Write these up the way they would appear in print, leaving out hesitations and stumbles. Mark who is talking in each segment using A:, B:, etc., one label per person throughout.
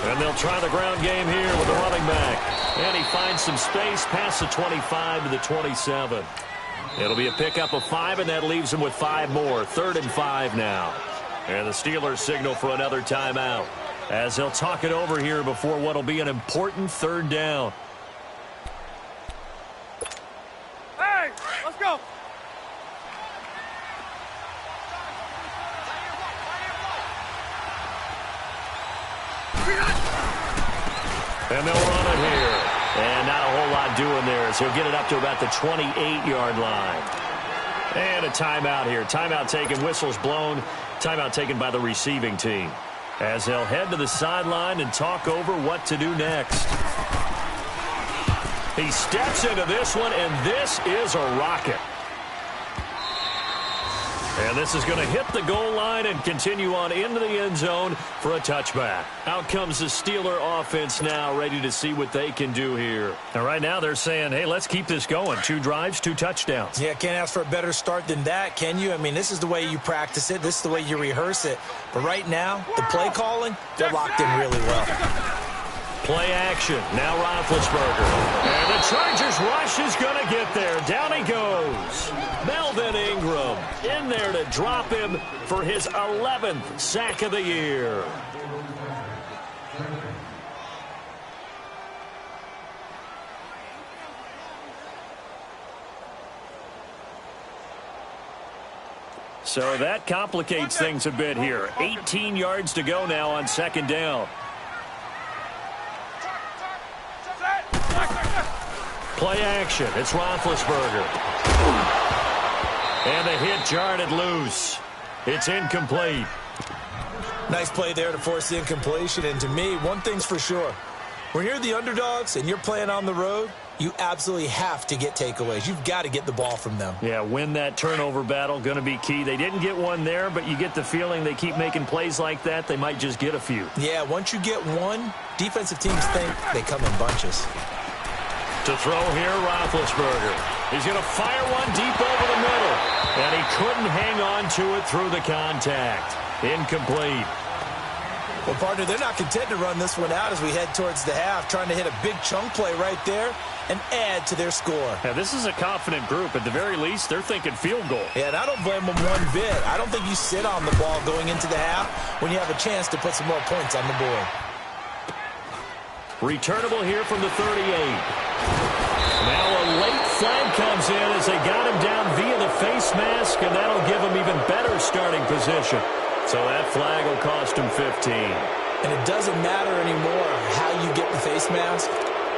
A: And they'll try the ground game here with the running back. And he finds some space past the 25 to the 27. It'll be a pickup of 5, and that leaves him with 5 more. 3rd and 5 now. And the Steelers signal for another timeout, as they'll talk it over here before what will be an important 3rd down.
B: Hey, let's go.
A: And they'll run it here. And not a whole lot doing there, as he'll get it up to about the 28-yard line. And a timeout here. Timeout taken, whistles blown. Timeout taken by the receiving team, as they'll head to the sideline and talk over what to do next. He steps into this one, and this is a rocket. And this is going to hit the goal line and continue on into the end zone for a touchback. Out comes the Steeler offense now, ready to see what they can do here. And right now they're saying, hey, let's keep this going. 2 drives, 2 touchdowns.
C: Yeah, can't ask for a better start than that, can you? I mean, this is the way you practice it. This is the way you rehearse it. But right now, the play calling, they're locked in really well.
A: Play action. Now Roethlisberger. And the Chargers rush is going to get there. Down he goes. Melvin Ingram in there to drop him for his 11th sack of the year. So that complicates things a bit here. 18 yards to go now on 2nd down. Play action. It's Roethlisberger. And the hit jarred it loose. It's incomplete.
C: Nice play there to force the incompletion. And to me, one thing's for sure. When you're the underdogs and you're playing on the road, you absolutely have to get takeaways. You've got to get the ball from them.
A: Yeah, win that turnover battle, going to be key. They didn't get one there, but you get the feeling they keep making plays like that, they might just get a few.
C: Yeah, once you get one, defensive teams think they come in bunches.
A: To throw here, Roethlisberger. He's going to fire one deep over the middle. And he couldn't hang on to it through the contact. Incomplete.
C: Well, partner, they're not content to run this one out as we head towards the half, trying to hit a big chunk play right there and add to their score.
A: Yeah, this is a confident group. At the very least, they're thinking field goal.
C: Yeah, and I don't blame them one bit. I don't think you sit on the ball going into the half when you have a chance to put some more points on the board.
A: Returnable here from the 38. Now a late flag comes in as they got him down via the face mask, and that'll give him even better starting position. So that flag will cost him 15.
C: And it doesn't matter anymore how you get the face mask.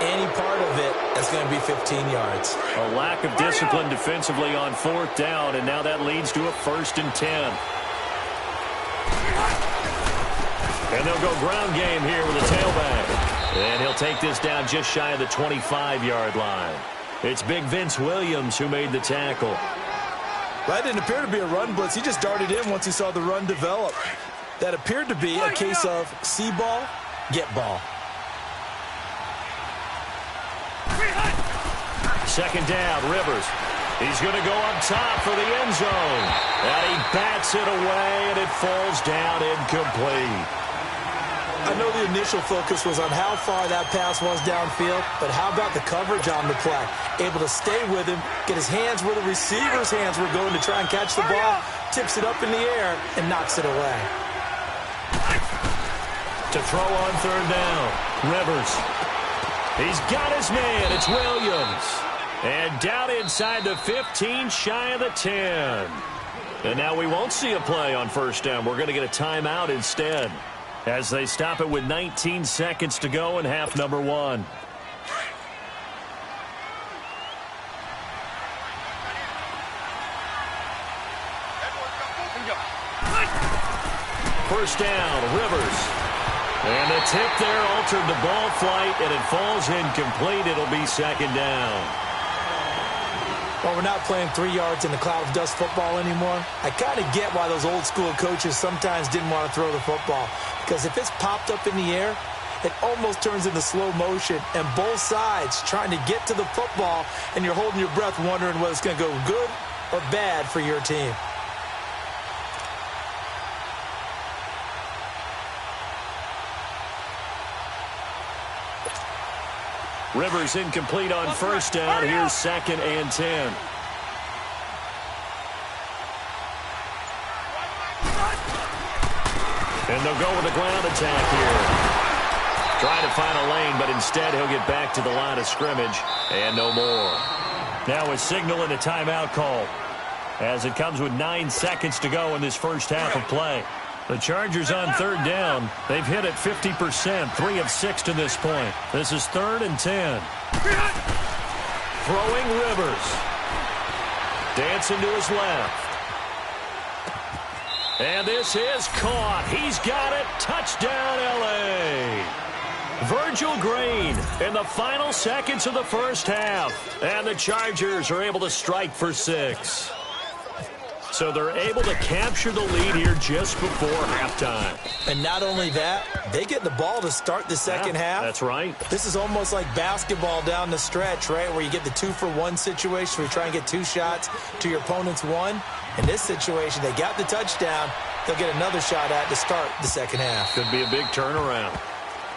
C: Any part of it is going to be 15 yards.
A: A lack of discipline defensively on 4th down, and now that leads to a 1st and 10. And they'll go ground game here with a tailback. And he'll take this down just shy of the 25-yard line. It's Big Vince Williams who made the tackle.
C: That didn't appear to be a run blitz. He just darted in once he saw the run develop. That appeared to be a case of see ball, get ball.
A: 2nd down, Rivers. He's going to go up top for the end zone. And he bats it away, and it falls down incomplete.
C: I know the initial focus was on how far that pass was downfield, but how about the coverage on the play? Able to stay with him, get his hands where the receiver's hands were going to try and catch the ball, tips it up in the air, and knocks it away.
A: To throw on 3rd down, Rivers. He's got his man. It's Williams. And down inside the 15, shy of the 10. And now we won't see a play on 1st down. We're going to get a timeout instead, as they stop it with 19 seconds to go in half number 1. First down, Rivers. And the tip there altered the ball flight, and it falls incomplete. It'll be 2nd down.
C: Well, we're not playing 3 yards in the cloud of dust football anymore. I kind of get why those old school coaches sometimes didn't want to throw the football. Because if it's popped up in the air, it almost turns into slow motion. And both sides trying to get to the football, and you're holding your breath wondering whether it's going to go good or bad for your team.
A: Rivers incomplete on first down. Here's 2nd and 10. And they'll go with a ground attack here. Trying to find a lane, but instead he'll get back to the line of scrimmage and no more. Now a signal and a timeout call as it comes with 9 seconds to go in this first half of play. The Chargers on 3rd down. They've hit it 50%, 3 of 6 to this point. This is 3rd and 10. Throwing Rivers. Dancing to his left. And this is caught. He's got it. Touchdown, L.A. Virgil Green in the final seconds of the first half. And the Chargers are able to strike for 6. So they're able to capture the lead here just before halftime.
C: And not only that, they get the ball to start the second half.
A: That's right.
C: This is almost like basketball down the stretch, right, where you get the 2-for-1 situation where you try and get 2 shots to your opponent's 1. In this situation, they got the touchdown. They'll get another shot at to start the second half.
A: Could be a big turnaround.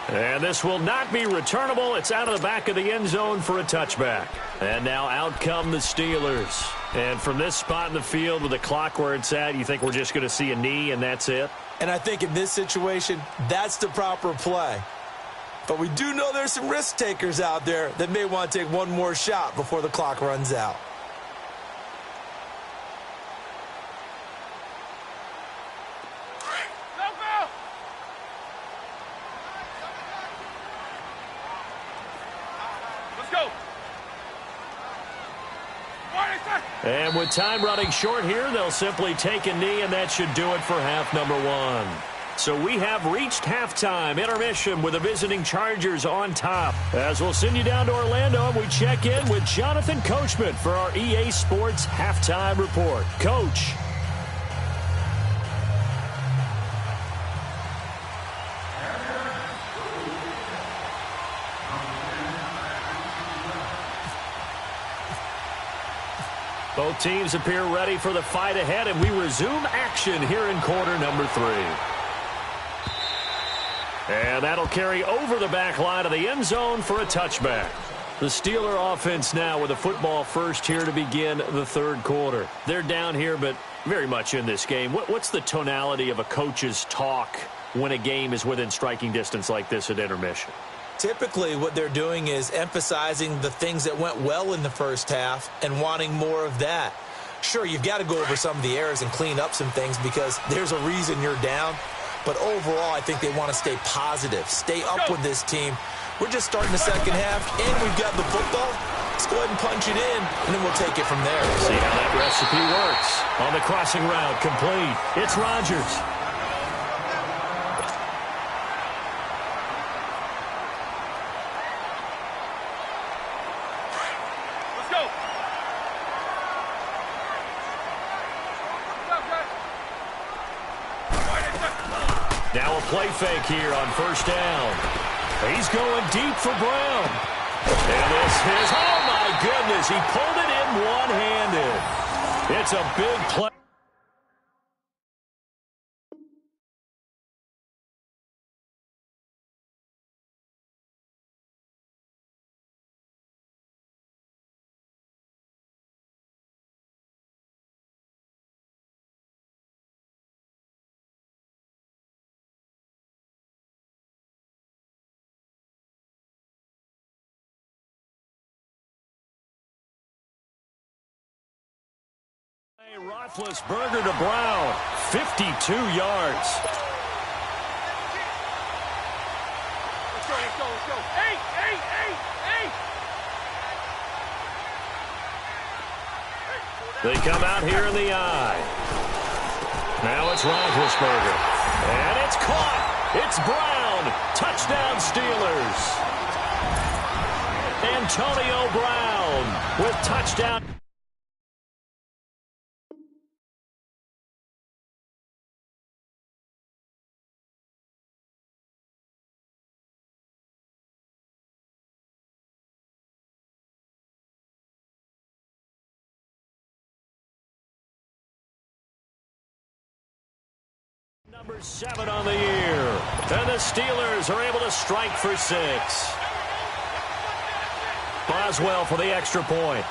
A: And this will not be returnable. It's out of the back of the end zone for a touchback. And now out come the Steelers. And from this spot in the field with the clock where it's at, you think we're just going to see a knee and that's it?
C: And I think in this situation, that's the proper play. But we do know there's some risk takers out there that may want to take one more shot before the clock runs out.
A: And with time running short here, they'll simply take a knee, and that should do it for half number 1. So we have reached halftime intermission with the visiting Chargers on top. As we'll send you down to Orlando, and we check in with Jonathan Coachman for our EA Sports Halftime Report. Coach. Both teams appear ready for the fight ahead, and we resume action here in quarter number 3. And that'll carry over the back line of the end zone for a touchback. The Steeler offense now with a football first here to begin the third quarter. They're down here, but very much in this game. What's the tonality of a coach's talk when a game is within striking distance like this at intermission?
C: Typically, what they're doing is emphasizing the things that went well in the first half and wanting more of that. Sure, you've got to go over some of the errors and clean up some things because there's a reason you're down. But overall, I think they want to stay positive, stay up with this team. We're just starting the second half, and we've got the football. Let's go ahead and punch it in, and then we'll take it from there.
A: See how that recipe works. On the crossing route, complete. It's Rodgers. Now a play fake here on first down. He's going deep for Brown. And this is, oh my goodness, he pulled it in one-handed. It's a big play. Roethlisberger to Brown, 52 yards.
B: Let's go. Eight.
A: They come out here in the eye. Now it's Roethlisberger. And it's caught. It's Brown. Touchdown Steelers. Antonio Brown with touchdown. Number 7 on the year. And the Steelers are able to strike for 6. Boswell for the extra point.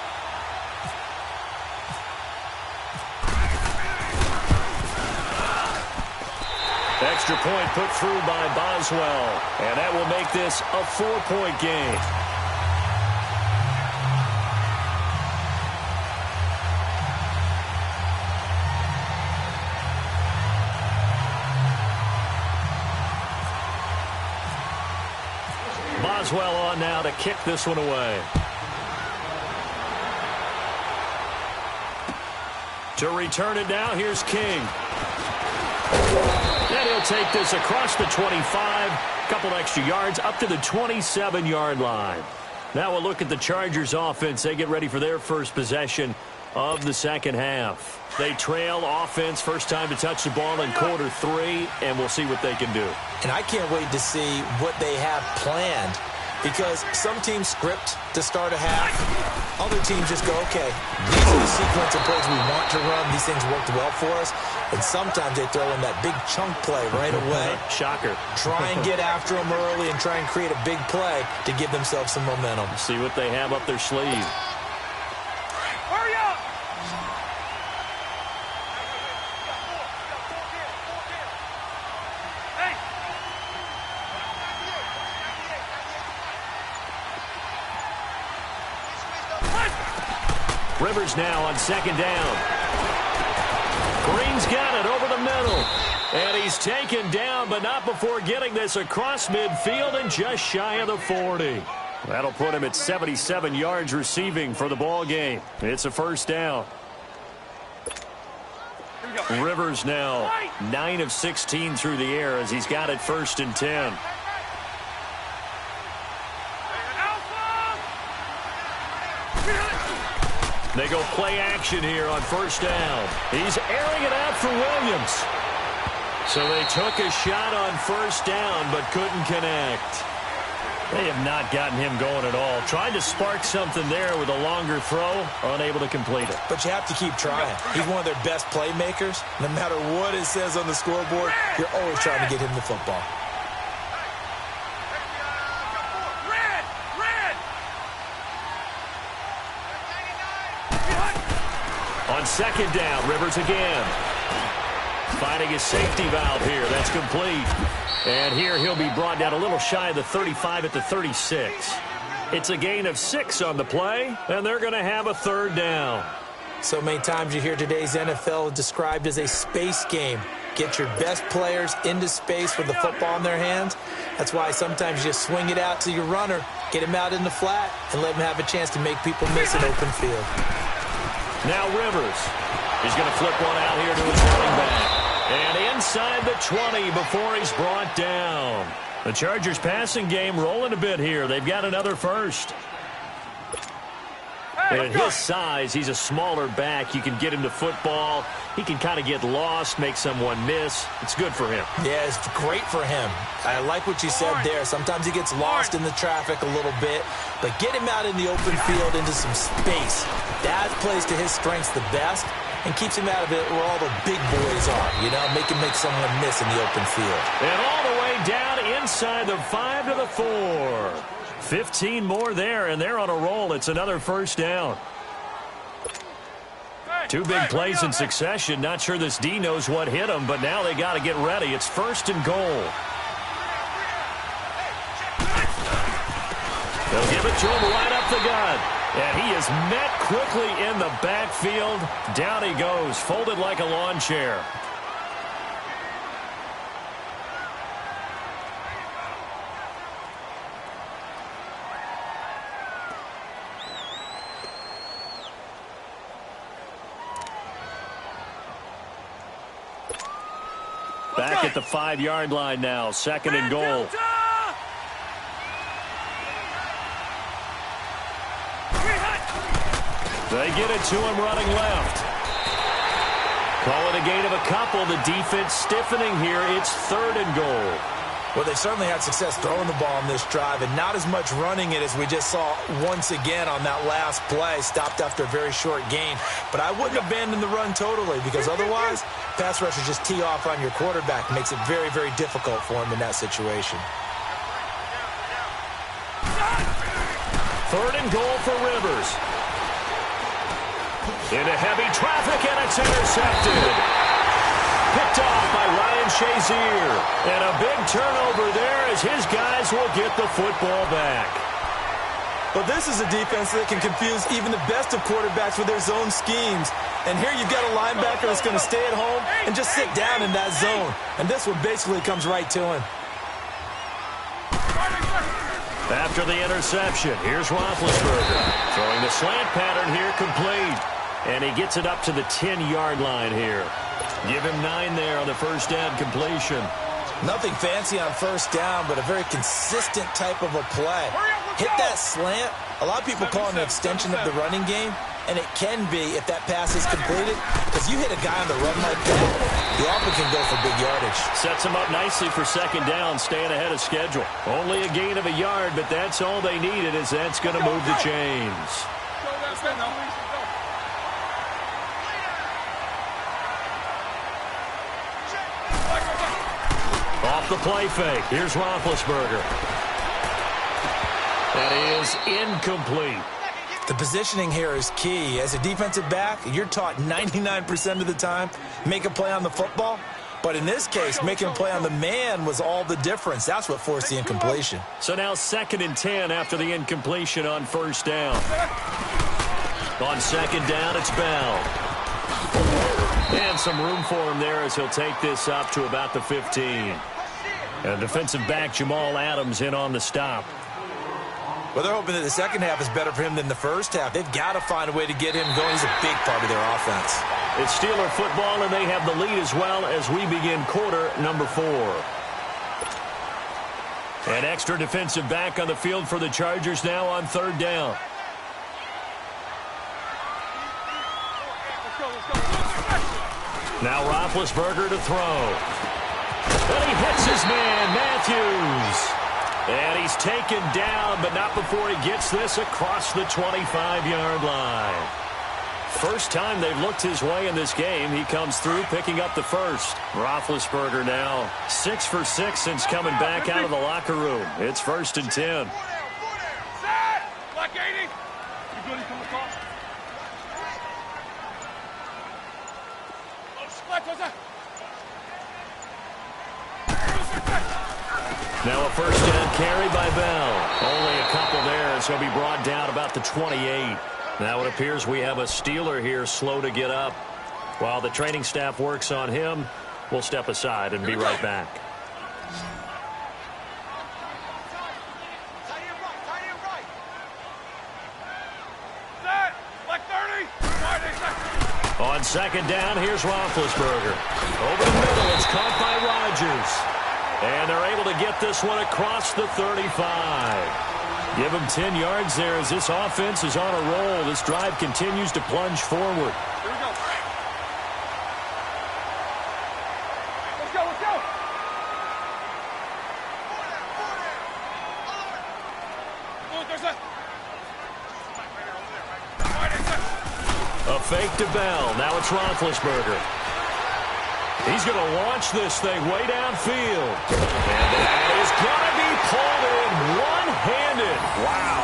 A: Extra point put through by Boswell. And that will make this a 4-point game. Boswell on now to kick this one away. To return it now, here's King. And he'll take this across the 25, a couple extra yards, up to the 27-yard line. Now we'll look at the Chargers offense. They get ready for their first possession of the second half. They trail offense, first time to touch the ball in quarter 3, and we'll see what they can do.
C: And I can't wait to see what they have planned, because some teams script to start a half. Other teams just go, okay, these are the sequence of plays we want to run. These things worked well for us. And sometimes they throw in that big chunk play right away.
A: Shocker.
C: Try and get after them early and try and create a big play to give themselves some momentum.
A: See what they have up their sleeve.
B: Hurry up! Hey!
A: Rivers now on second down. Green's got it over the middle. And he's taken down, but not before getting this across midfield and just shy of the 40. That'll put him at 77 yards receiving for the ball game. It's a first down. Rivers now 9 of 16 through the air as he's got it 1st and 10. They go play action here on first down. He's airing it out for Williams. So they took a shot on first down but couldn't connect. They have not gotten him going at all. Tried to spark something there with a longer throw, unable to complete it.
C: But you have to keep trying. He's one of their best playmakers. No matter what it says on the scoreboard, you're always trying to get him the football.
A: On second down, Rivers again. Finding his safety valve here. That's complete. And here he'll be brought down a little shy of the 35 at the 36. It's a gain of 6 on the play, and they're going to have a third down.
C: So many times you hear today's NFL described as a space game. Get your best players into space with the football in their hands. That's why sometimes you just swing it out to your runner, get him out in the flat, and let him have a chance to make people miss an open field.
A: Now Rivers. He's going to flip one out here to his running back. And inside the 20 before he's brought down. The Chargers passing game rolling a bit here. They've got another first. At his size, he's a smaller back. You can get him to football. He can kind of get lost, make someone miss. It's good for him. Yeah, it's great for him. I like what you said there. Sometimes he gets lost in the traffic a little bit, but get him out in the open field into some space. That plays to his strengths the best and keeps him out of it where all the big boys are, you know, make someone miss in the open field. And all the way down inside the 5 to the 4. 15 more there, and they're on a roll. It's another first down. Two big plays in succession. Not sure this D knows what hit him, but now they got to get ready. It's 1st and goal. They'll give it to him right up the gut. And he is met quickly in the backfield. Down he goes, folded like a lawn chair. Back at the 5-yard line now, 2nd and goal. They get it to him running left. Call it a gain of a couple. The defense stiffening here. It's 3rd and goal. Well, they certainly had success throwing the ball on this drive and not as much running it as we just saw once again on that last play. Stopped after a very short gain. But I wouldn't abandon the run totally because otherwise, pass rushers just tee off on your quarterback. Makes it very, very difficult for him in that situation. 3rd and goal for Rivers. Into heavy traffic, and it's intercepted. Picked off by Ryan Shazier. And a big turnover there as his guys will get the football back.
C: But this is a defense that can confuse even the best of quarterbacks with their zone schemes. And here you've got a linebacker that's going to stay at home and just sit down in that zone. And this one basically comes right to him.
A: After the interception, here's Roethlisberger. Throwing the slant pattern here, complete. And he gets it up to the 10-yard line here. Give him 9 there on the first down completion.
C: Nothing fancy on first down, but a very consistent type of a play. Hit that slant. A lot of people call it an extension of the running game, and it can be if that pass is completed, because you hit a guy on the run like that, you often can go for big yardage.
A: Sets him up nicely for second down, staying ahead of schedule. Only a gain of a yard, but that's all they needed, as that's going to move the chains. Off the play fake. Here's Roethlisberger. That is incomplete.
C: The positioning here is key. As a defensive back, you're taught 99% of the time, make a play on the football. But in this case, making a play on the man was all the difference. That's what forced the incompletion.
A: So now 2nd and 10 after the incompletion on first down. On second down, it's Bell. And some room for him there as he'll take this up to about the 15. And defensive back Jamal Adams in on the stop.
C: Well, they're hoping that the second half is better for him than the first half. They've got to find a way to get him going. He's a big part of their offense.
A: It's Steeler football, and they have the lead as well as we begin quarter number 4. An extra defensive back on the field for the Chargers now on 3rd down. Now Roethlisberger to throw. And he hits his man, Matthews. And he's taken down, but not before he gets this across the 25-yard line. First time they've looked his way in this game. He comes through, picking up the first. Roethlisberger now 6 for 6 since coming back out of the locker room. It's 1st and 10. Now a first down carry by Bell. Only a couple there, so he'll be brought down about the 28. Now it appears we have a Steeler here slow to get up. While the training staff works on him, we'll step aside and be right back. On second down, here's Roethlisberger. Over the middle, it's caught by Rodgers. And they're able to get this one across the 35. Give them 10 yards there as this offense is on a roll. This drive continues to plunge forward.
B: Here we go. Let's go, let's go.
A: A fake to Bell. Now it's Roethlisberger. He's going to launch this thing way downfield. And that is going to be pulled in one-handed. Wow.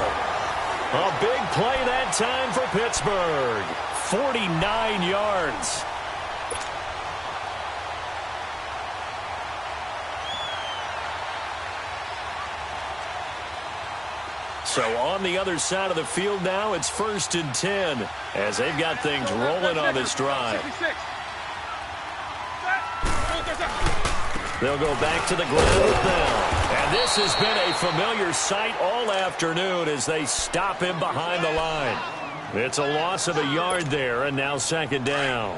A: A big play that time for Pittsburgh. 49 yards. So on the other side of the field now, it's 1st and 10 as they've got things rolling on this drive. They'll go back to the ground with Bell. And this has been a familiar sight all afternoon as they stop him behind the line. It's a loss of a yard there, and now 2nd down.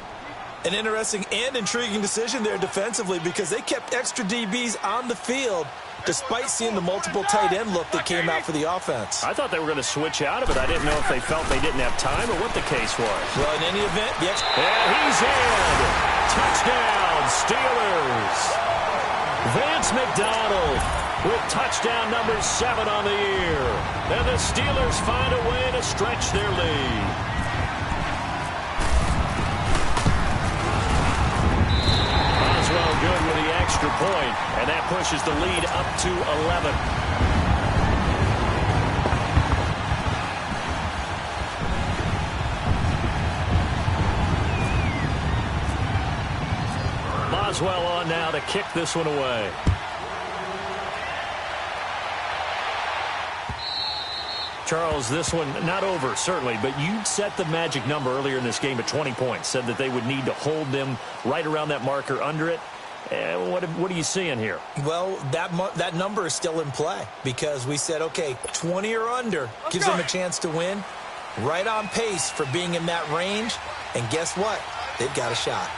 C: An interesting and intriguing decision there defensively because they kept extra DBs on the field despite seeing the multiple tight end look that came out for the offense.
A: I thought they were going to switch out of it. I didn't know if they felt they didn't have time or what the case was.
C: Well, in any event, yes.
A: And he's in. Touchdown, Steelers. Vance McDonald with touchdown number 7 on the year. And the Steelers find a way to stretch their lead. Oswell good with the extra point, and that pushes the lead up to 11. Boswell on now to kick this one away. Charles, this one not over, certainly, but you set the magic number earlier in this game at 20 points, said that they would need to hold them right around that marker under it. What are you seeing here?
C: Well, that number is still in play because we said, okay, 20 or under gives them a chance to win. Right on pace for being in that range. And guess what? They've got a shot.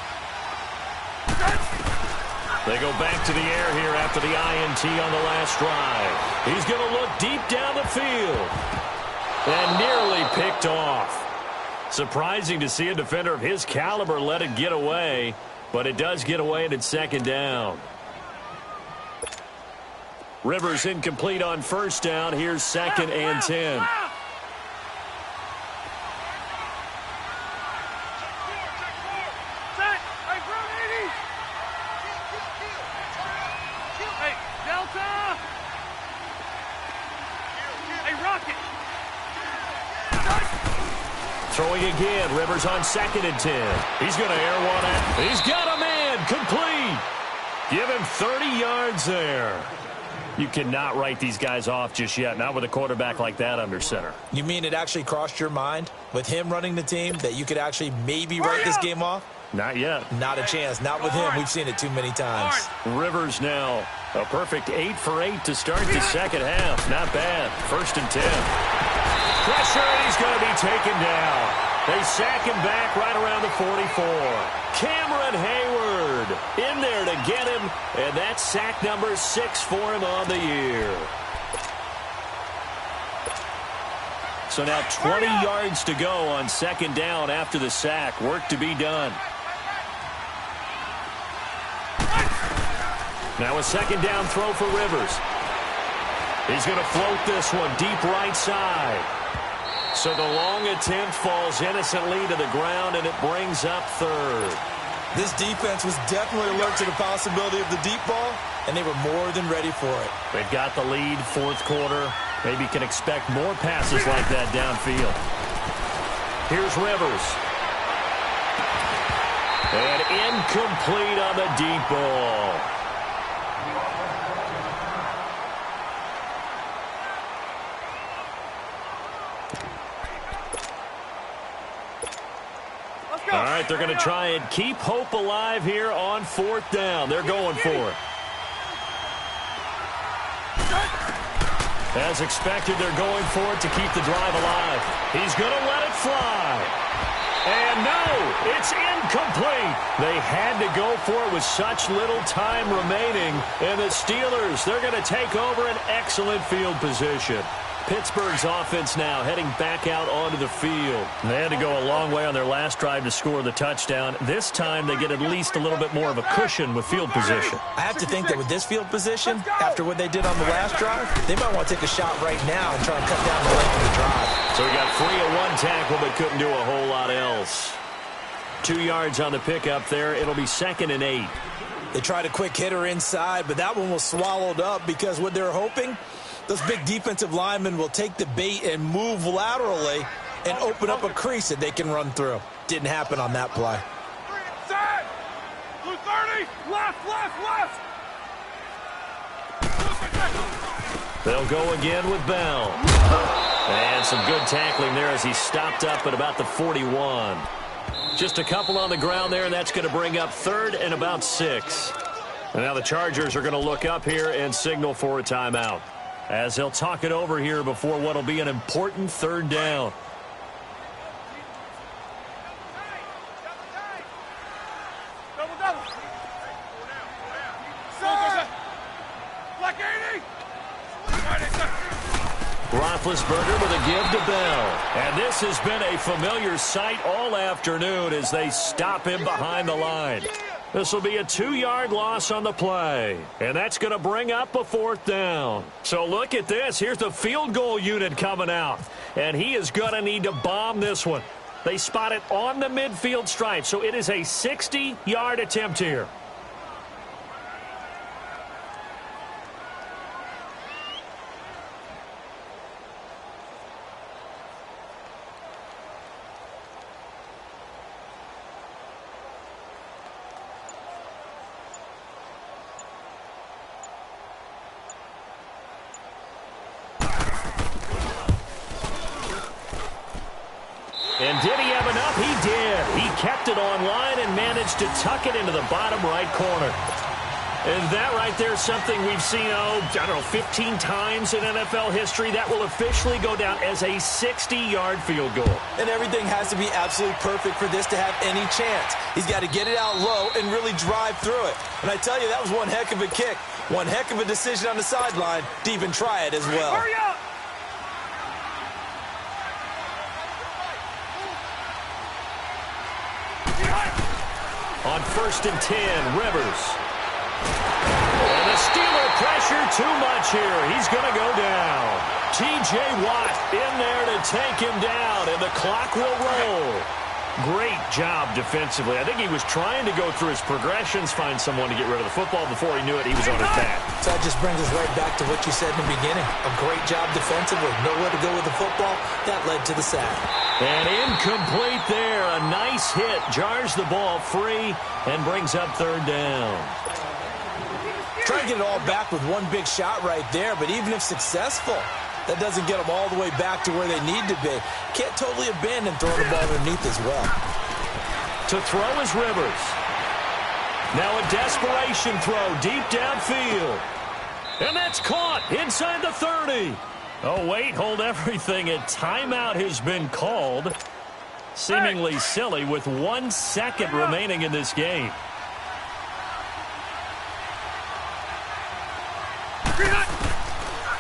A: They go back to the air here after the INT on the last drive. He's going to look deep down the field. And nearly picked off. Surprising to see a defender of his caliber let it get away, but it does get away and it's second down. Rivers incomplete on first down. Here's second and 10. Throwing again, Rivers on second and 10. He's going to air one out. He's got a man, complete. Give him 30 yards there. You cannot write these guys off just yet, not with a quarterback like that under center. You mean it actually crossed your mind with him running the team that you could actually maybe write this game off? Not yet. Not a chance. Not with him. We've seen it too many times. Rivers now a perfect 8 for 8 to start the second half. Not bad. First and 10. Pressure, and he's going to be taken down. They sack him back right around the 44. Cameron Hayward in there to get him, and that's sack number 6 for him on the year. So now 20 yards to go on second down after the sack. Work to be done. Now a second down throw for Rivers. He's going to float this one deep right side. So the long attempt falls innocently to the ground, and it brings up third. This defense was definitely alert to the possibility of the deep ball, and they were more than ready for it. They've got the lead, fourth quarter. Maybe can expect more passes like that downfield. Here's Rivers. And incomplete on the deep ball. All right, they're going to try and keep hope alive here on fourth down. They're going for it. As expected, they're going for it to keep the drive alive. He's going to let it fly. And no, it's incomplete. They had to go for it with such little time remaining. And the Steelers, they're going to take over an excellent field position. Pittsburgh's offense now heading back out onto the field. They had to go a long way on their last drive to score the touchdown. This time they get at least a little bit more of a cushion with field position. I have to think that with this field position, after what they did on the last drive, they might want to take a shot right now and try and cut down the length of the drive. So he got free of one tackle but couldn't do a whole lot else. 2 yards on the pickup there. It'll be second and 8. They tried a quick hitter inside, but that one was swallowed up because what they're hoping, those big defensive linemen will take the bait and move laterally and open up a crease that they can run through. Didn't happen on that play.
B: Set! Blue 30! Left, left, left!
A: They'll go again with Bell. And some good tackling there as he stopped up at about the 41. Just a couple on the ground there, and that's going to bring up third and about 6. And now the Chargers are going to look up here and signal for a timeout, as they'll talk it over here before what will be an important third down.
B: Double, double. Black 80.
A: Roethlisberger with a give to Bell. And this has been a familiar sight all afternoon as they stop him behind the line. This will be a 2-yard loss on the play. And that's going to bring up a fourth down. So look at this. Here's the field goal unit coming out. And he is going to need to bomb this one. They spot it on the midfield stripe. So it is a 60-yard attempt here. And did he have enough? He did. He kept it online and managed to tuck it into the bottom right corner. And that right there is something we've seen, I don't know, 15 times in NFL history. That will officially go down as a 60-yard field goal.
C: And everything has to be absolutely perfect for this to have any chance. He's got to get it out low and really drive through it. And I tell you, that was one heck of a kick. One heck of a decision on the sideline to even try it as well.
B: Hurry up!
A: On 1st and 10, Rivers. And the Steeler pressure too much here. He's going to go down. T.J. Watt in there to take him down, and the clock will roll. Great job defensively. I think he was trying to go through his progressions, find someone to get rid of the football. Before he knew it, he was on his back.
C: So that just brings us right back to what you said in the beginning. A great job defensively. Nowhere to go with the football. That led to the sack.
A: And incomplete there. A nice hit. Jars the ball free and brings up 3rd down.
C: Trying to get it all back with one big shot right there, but even if successful, that doesn't get them all the way back to where they need to be. Can't totally abandon throwing the ball underneath as well.
A: To throw is Rivers. Now a desperation throw deep downfield. And that's caught inside the 30. Oh, wait, hold everything. A timeout has been called. Seemingly silly with 1 second remaining in this game.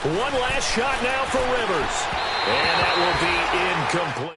A: One last shot now for Rivers. And that will be incomplete.